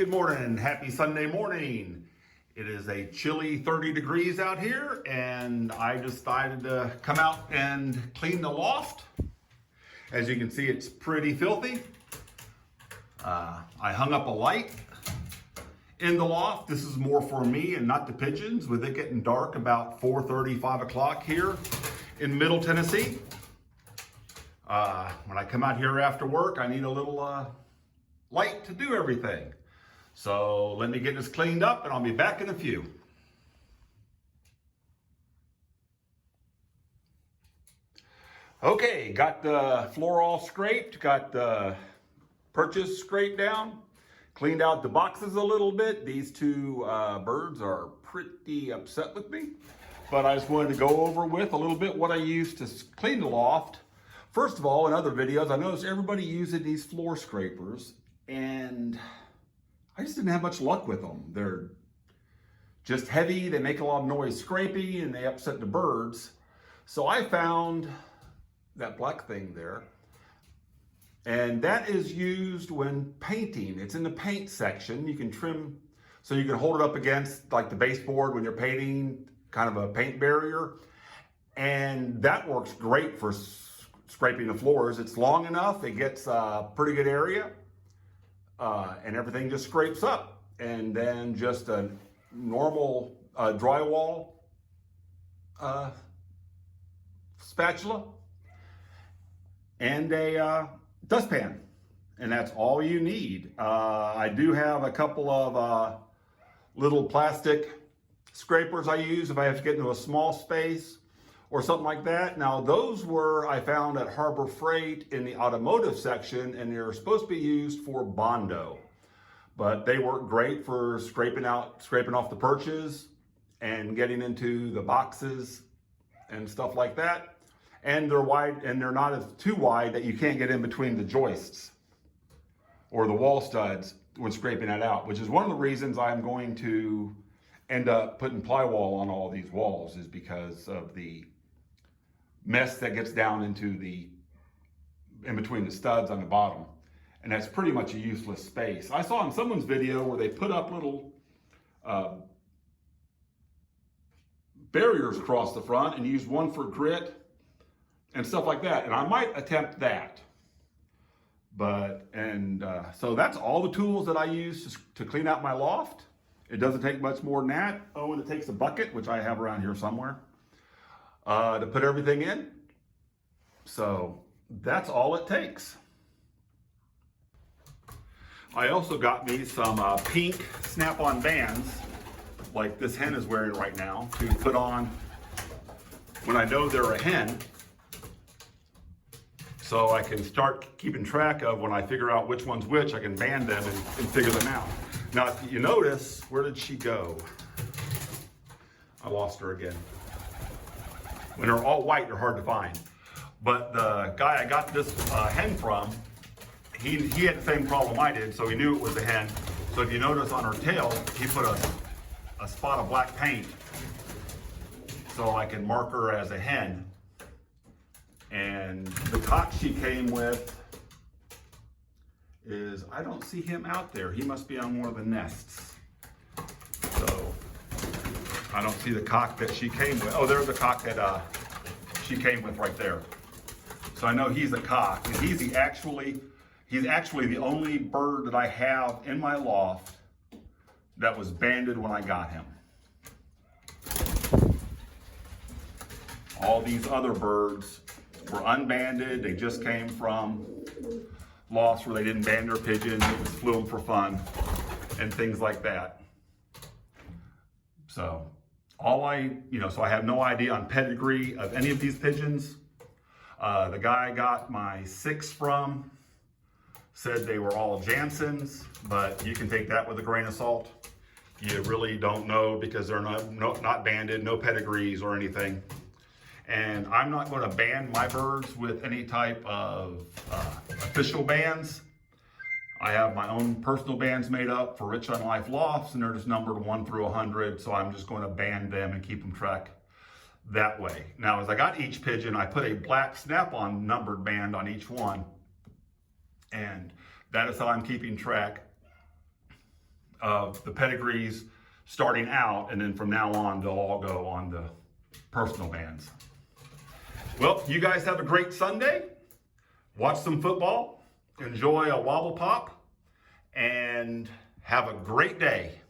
good morning. Happy Sunday morning. It is a chilly 30 degrees out here, and I decided to come out and clean the loft. As you can see, it's pretty filthy. I hung up a light in the loft. This is more for me and not the pigeons, with it getting dark about 4:30, 5 o'clock here in Middle Tennessee. When I come out here after work, I need a little light to do everything. So let me get this cleaned up and I'll be back in a few. Okay, got the floor all scraped, got the perches scraped down, cleaned out the boxes a little bit. These two birds are pretty upset with me, but I just wanted to go over with a little bit what I used to clean the loft. First of all, in other videos, I noticed everybody using these floor scrapers, and I just didn't have much luck with them. They're just heavy, they make a lot of noise scraping, and they upset the birds. So I found that black thing there, and that is used when painting. It's in the paint section. You can trim, so you can hold it up against like the baseboard when you're painting, kind of a paint barrier. And that works great for scraping the floors. It's long enough, it gets a pretty good area, and everything just scrapes up. And then just a normal drywall spatula and a dustpan, and that's all you need. I do have a couple of little plastic scrapers I use if I have to get into a small space or something like that. Now those I found at Harbor Freight in the automotive section, and they're supposed to be used for Bondo, but they work great for scraping off the perches and getting into the boxes and stuff like that. And they're wide, and they're not too wide that you can't get in between the joists or the wall studs when scraping that out, which is one of the reasons I'm going to end up putting plywall on all these walls, is because of the mess that gets down into in between the studs on the bottom. And that's pretty much a useless space. I saw in someone's video where they put up little barriers across the front and used one for grit and stuff like that. And I might attempt that. So that's all the tools that I use to clean out my loft. It doesn't take much more than that. Oh, and it takes a bucket, which I have around here somewhere, to put everything in. So that's all it takes. I also got me some pink snap-on bands, like this hen is wearing right now, to put on when I know they're a hen, so I can start keeping track of when I figure out which one's which. I can band them and figure them out. Now, if you notice, where did she go? I lost her again. When they're all white, they're hard to find. But the guy I got this hen from, he had the same problem I did, so he knew it was a hen. So if you notice on her tail, he put a spot of black paint so I can mark her as a hen. And the cock she came with is, I don't see him out there. He must be on one of the nests. So I don't see the cock that she came with. Oh, there's the cock that she came with right there. So I know he's a cock, and he's actually the only bird that I have in my loft that was banded when I got him. All these other birds were unbanded. They just came from lofts where they didn't band their pigeons. They just flew them for fun and things like that. So so I have no idea on pedigree of any of these pigeons. The guy I got my 6 from said they were all Jansons, but you can take that with a grain of salt. You really don't know, because they're not banded, no pedigrees or anything. And I'm not going to band my birds with any type of official bands. I have my own personal bands made up for Rich on Life lofts, and they're just numbered 1 through 100. So I'm just going to band them and keep them track that way. Now, as I got each pigeon, I put a black snap-on numbered band on each one. And that is how I'm keeping track of the pedigrees starting out, and then from now on, they'll all go on the personal bands. Well, you guys have a great Sunday. Watch some football, enjoy a wobble pop, and have a great day.